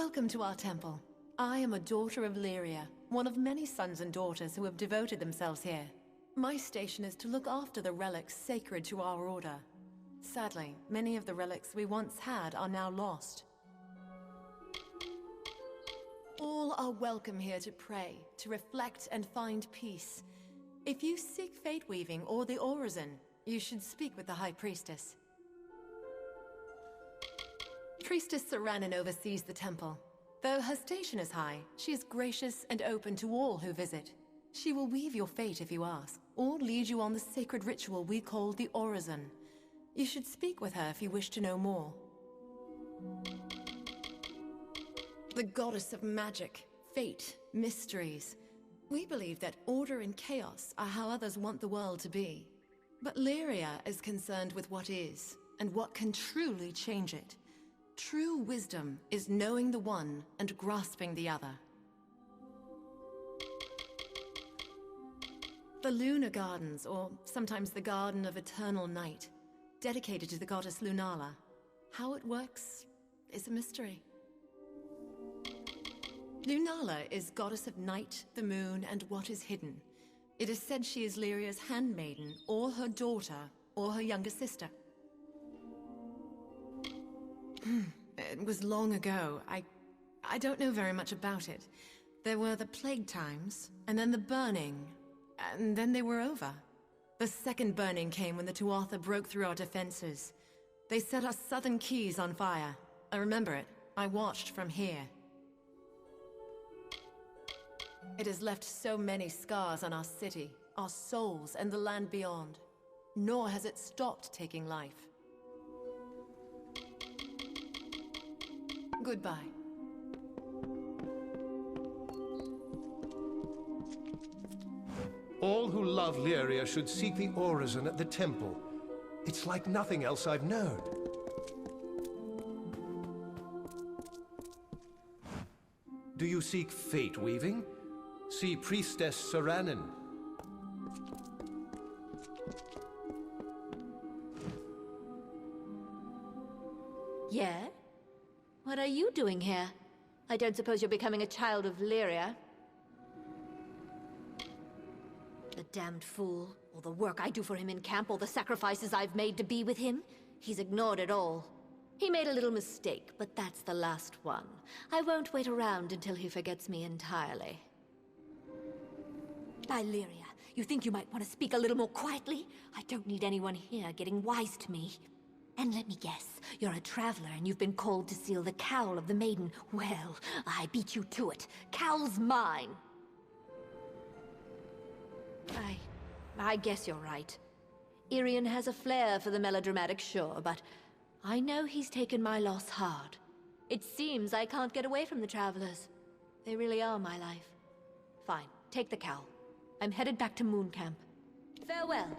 Welcome to our temple. I am a daughter of Lyria, one of many sons and daughters who have devoted themselves here. My station is to look after the relics sacred to our order. Sadly, many of the relics we once had are now lost. All are welcome here to pray, to reflect and find peace. If you seek fate weaving or the Orison, you should speak with the High Priestess. Priestess Saranin oversees the temple. Though her station is high, she is gracious and open to all who visit. She will weave your fate if you ask, or lead you on the sacred ritual we call the Orison. You should speak with her if you wish to know more. The goddess of magic, fate, mysteries. We believe that order and chaos are how others want the world to be. But Lyria is concerned with what is, and what can truly change it. True wisdom is knowing the one and grasping the other. The Lunar Gardens, or sometimes the Garden of Eternal Night, dedicated to the goddess Lunala. How it works is a mystery. Lunala is goddess of night, the moon, and what is hidden. It is said she is Lyria's handmaiden, or her daughter, or her younger sister. It was long ago. I don't know very much about it. There were the plague times, and then the burning, and then they were over. The second burning came when the Tuatha broke through our defenses. They set our southern keys on fire. I remember it. I watched from here. It has left so many scars on our city, our souls, and the land beyond. Nor has it stopped taking life. Goodbye. All who love Lyria should seek the Orison at the temple. It's like nothing else I've known. Do you seek fate weaving? See Priestess Saranin. Yeah? What are you doing here? I don't suppose you're becoming a child of Lyria. The damned fool. All the work I do for him in camp, all the sacrifices I've made to be with him. He's ignored it all. He made a little mistake, but that's the last one. I won't wait around until he forgets me entirely. Lyria, you think you might want to speak a little more quietly? I don't need anyone here getting wise to me. And let me guess, you're a traveler and you've been called to seal the cowl of the maiden. Well, I beat you to it. Cowl's mine. I guess you're right. Orison has a flair for the melodramatic, sure, but I know he's taken my loss hard. It seems I can't get away from the travelers. They really are my life. Fine, take the cowl. I'm headed back to Moon Camp. Farewell.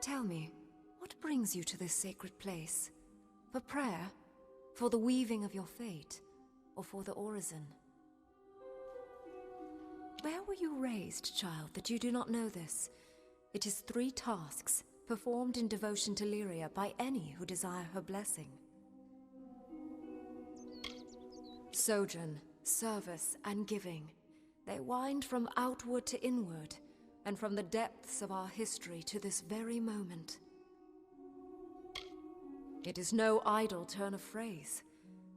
Tell me, what brings you to this sacred place? For prayer? For the weaving of your fate? Or for the Orison? Where were you raised, child, that you do not know this? It is 3 tasks, performed in devotion to Lyria by any who desire her blessing. Sojourn, service, and giving. They wind from outward to inward, and from the depths of our history to this very moment. It is no idle turn of phrase.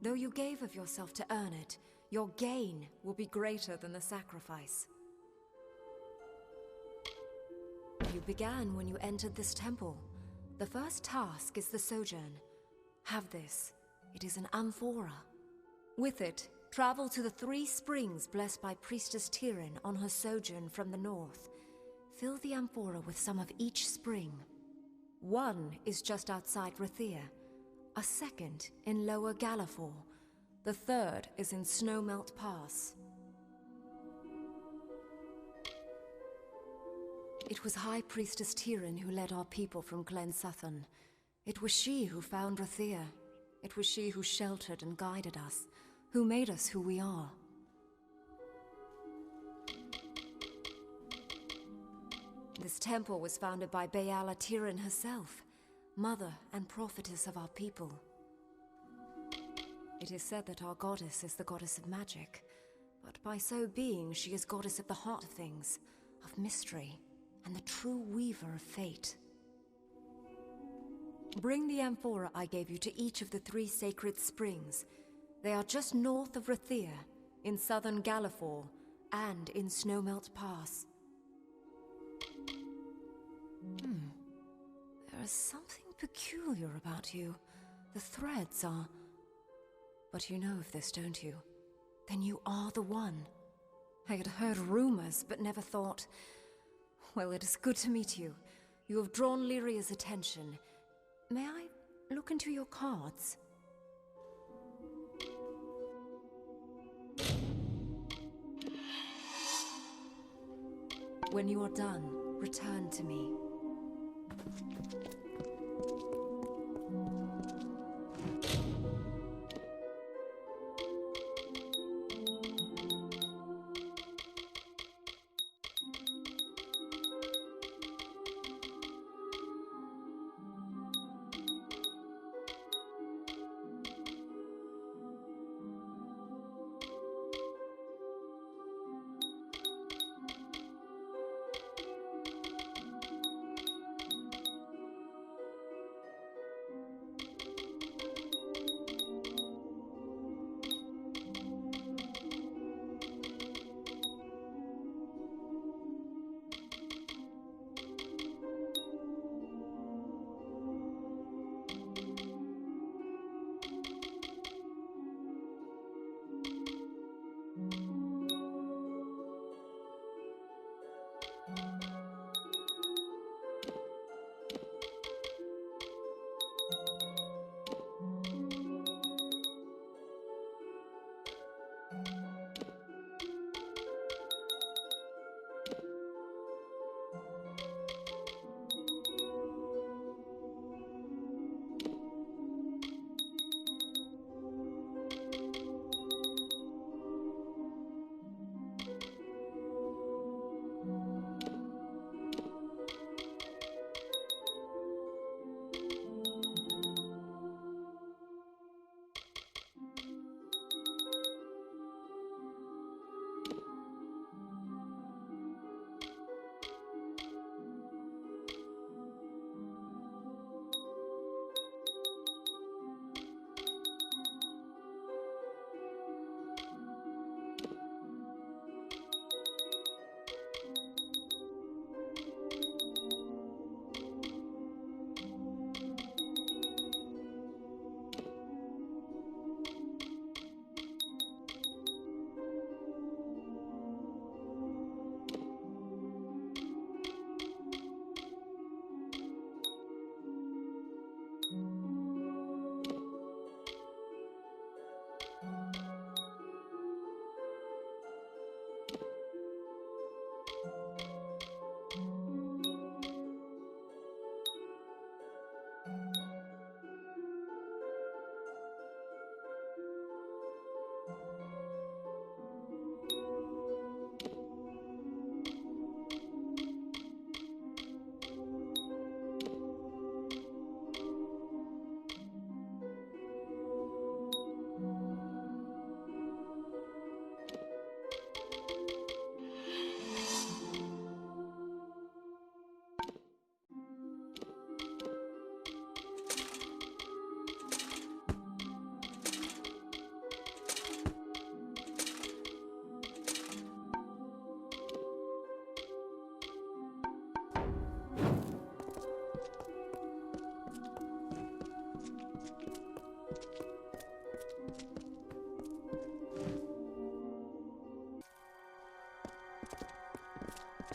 Though you gave of yourself to earn it, your gain will be greater than the sacrifice. You began when you entered this temple. The first task is the sojourn. Have this. It is an amphora. With it, travel to the 3 springs blessed by Priestess Tyrin on her sojourn from the north. Fill the amphora with some of each spring. 1 is just outside Rathir, a second in Lower Galafor, the 3rd is in Snowmelt Pass. It was High Priestess Tyrion who led our people from Glen Sutton. It was she who found Rathir. It was she who sheltered and guided us, who made us who we are. This temple was founded by Bayala Tyrion herself, mother and prophetess of our people. It is said that our goddess is the goddess of magic, but by so being, she is goddess at the heart of things, of mystery, and the true weaver of fate. Bring the amphora I gave you to each of the 3 sacred springs. They are just north of Rathir, in southern Gallifore, and in Snowmelt Pass. There is something peculiar about you. The threads are... But you know of this, don't you? Then you are the one. I had heard rumors, but never thought... Well, it is good to meet you. You have drawn Lyria's attention. May I look into your cards? When you are done, return to me.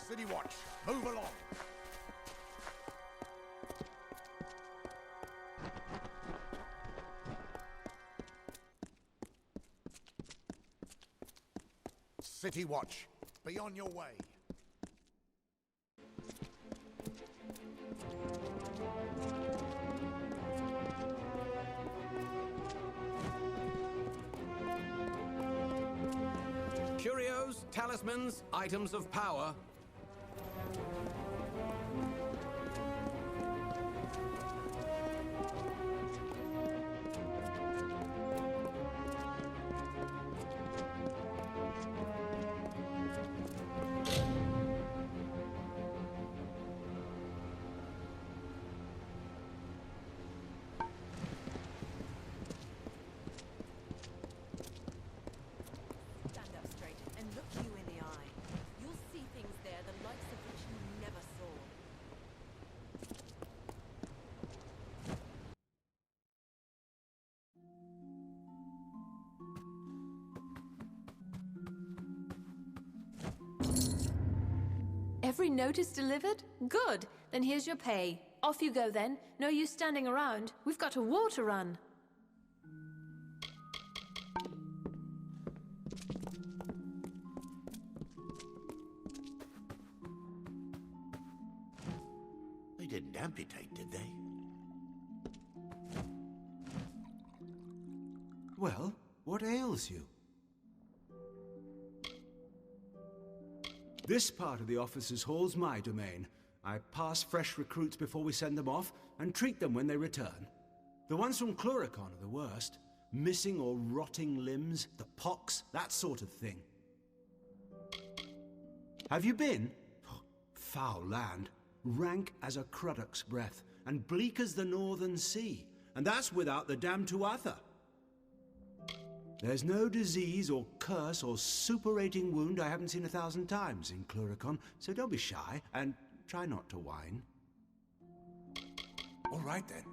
City Watch, move along. City Watch, be on your way. Curios, talismans, items of power. Stand up straight and look you in the eye. You'll see things there the likes of which you never saw. Every note is delivered? Good. Then here's your pay. Off you go then. No use standing around. We've got a war to run. They didn't amputate, did they? Well, what ails you? This part of the officers' hall's my domain. I pass fresh recruits before we send them off, and treat them when they return. The ones from Cluricon are the worst. Missing or rotting limbs, the pox, that sort of thing. Have you been? Oh, foul land. Rank as a Cruddock's breath, and bleak as the northern sea. And that's without the damned Tuatha. There's no disease or curse or suppurating wound I haven't seen 1,000 times in Cluricon, so don't be shy, and try not to whine. All right, then.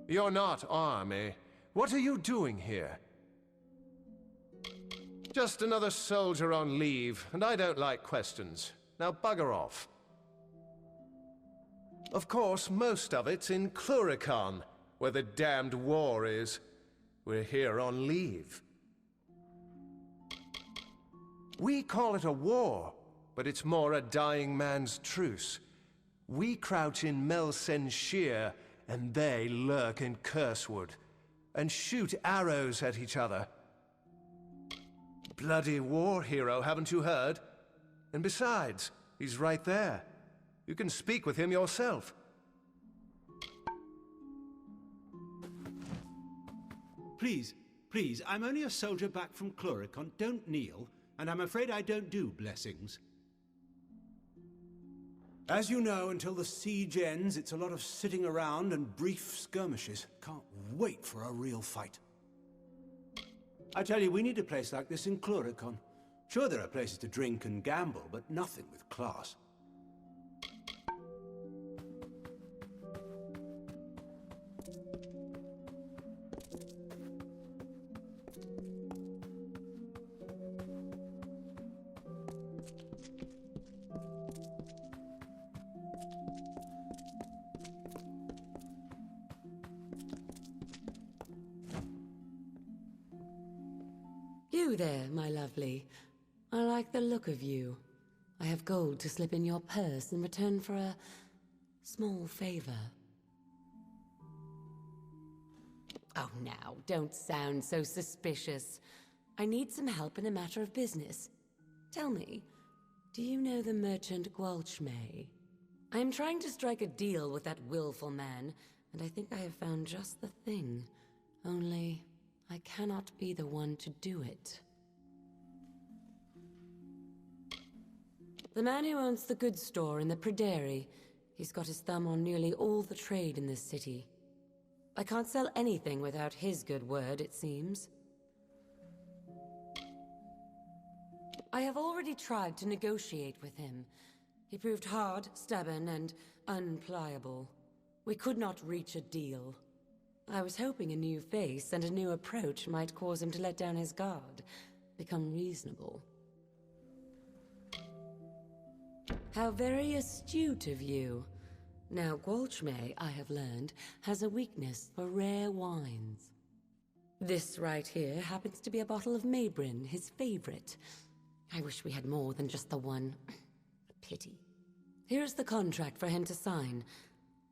You're not army. What are you doing here? Just another soldier on leave, and I don't like questions. Now bugger off. Of course, most of it's in Cluricon, where the damned war is. We're here on leave. We call it a war, but it's more a dying man's truce. We crouch in Melsen Sheer, and they lurk in Cursewood, and shoot arrows at each other. Bloody war hero, haven't you heard? And besides, he's right there. You can speak with him yourself. Please, please, I'm only a soldier back from Cluricon. Don't kneel, and I'm afraid I don't do blessings. As you know, until the siege ends, it's a lot of sitting around and brief skirmishes. Can't wait for a real fight. I tell you, we need a place like this in Cluricon. Sure, there are places to drink and gamble, but nothing with class. You there, my lovely. I like the look of you. I have gold to slip in your purse in return for a small favor. Oh, now, don't sound so suspicious. I need some help in a matter of business. Tell me, do you know the merchant Gwalchmay? I am trying to strike a deal with that willful man, and I think I have found just the thing. Only, I cannot be the one to do it. The man who owns the goods store in the Pryderi. He's got his thumb on nearly all the trade in this city. I can't sell anything without his good word, it seems. I have already tried to negotiate with him. He proved hard, stubborn, and unpliable. We could not reach a deal. I was hoping a new face and a new approach might cause him to let down his guard, become reasonable. How very astute of you. Now, Gwalchmey, I have learned, has a weakness for rare wines. This right here happens to be a bottle of Maybrin, his favorite. I wish we had more than just the one. A pity. Here's the contract for him to sign.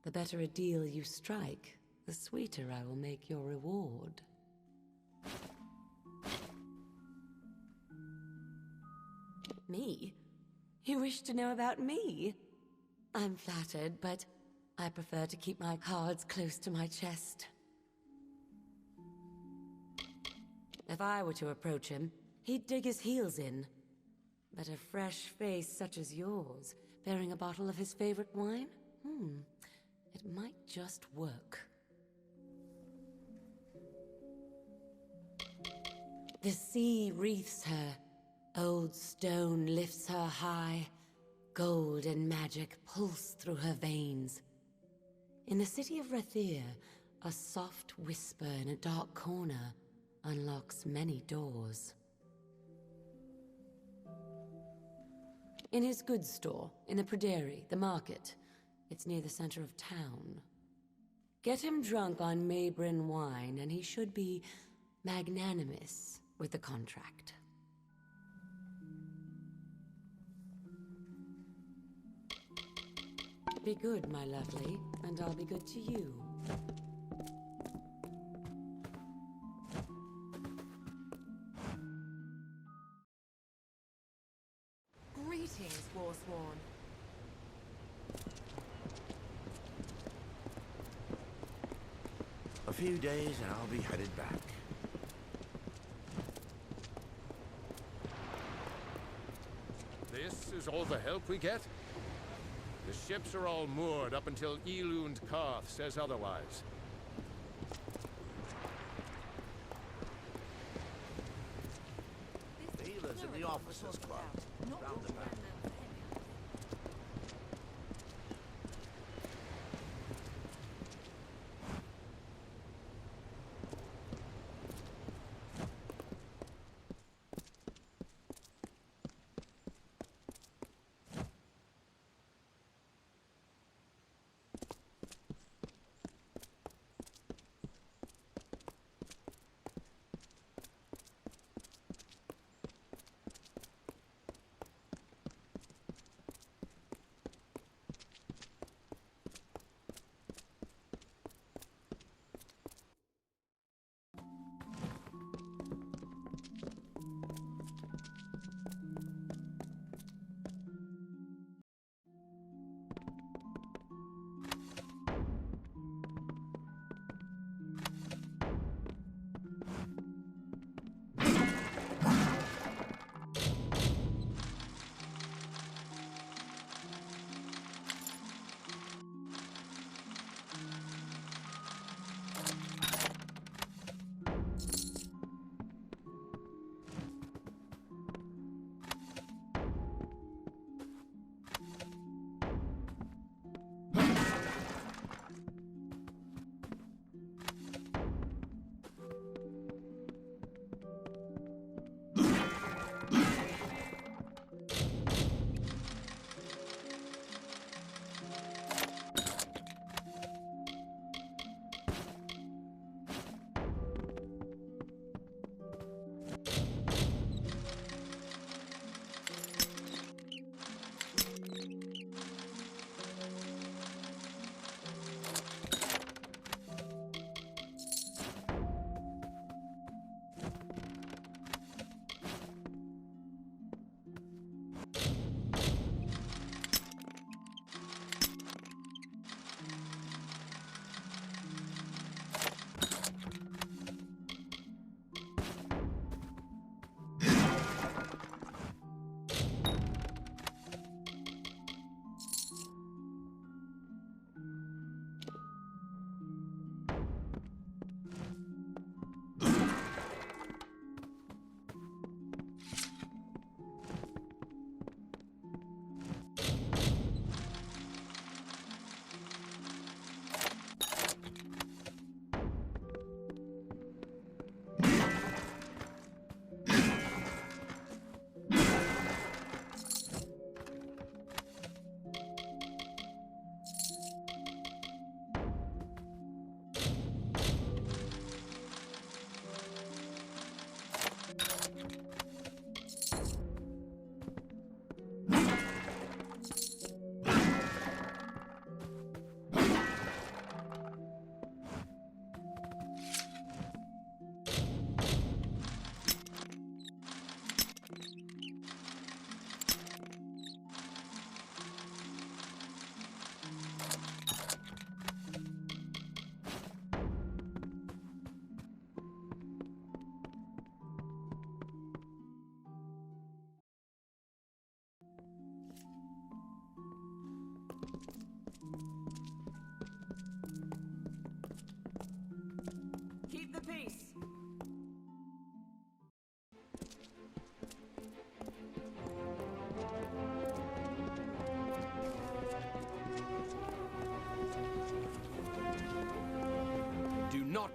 The better a deal you strike, the sweeter I will make your reward. Me? You wish to know about me? I'm flattered, but I prefer to keep my cards close to my chest. If I were to approach him, he'd dig his heels in. But a fresh face such as yours, bearing a bottle of his favorite wine? It might just work. The sea wreaths her. Old stone lifts her high. Gold and magic pulse through her veins. In the city of Rathir, a soft whisper in a dark corner unlocks many doors. In his goods store, in the Pryderi, the market. It's near the center of town. Get him drunk on Maybrin wine, and he should be magnanimous with the contract. Be good, my lovely, and I'll be good to you. Greetings, Warsworn. A few days and I'll be headed back. This is all the help we get? The ships are all moored up until Elund Karth says otherwise. Dealers in the officers' club. Roundabout.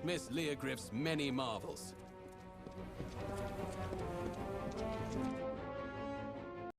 miss Leogriff's many marvels.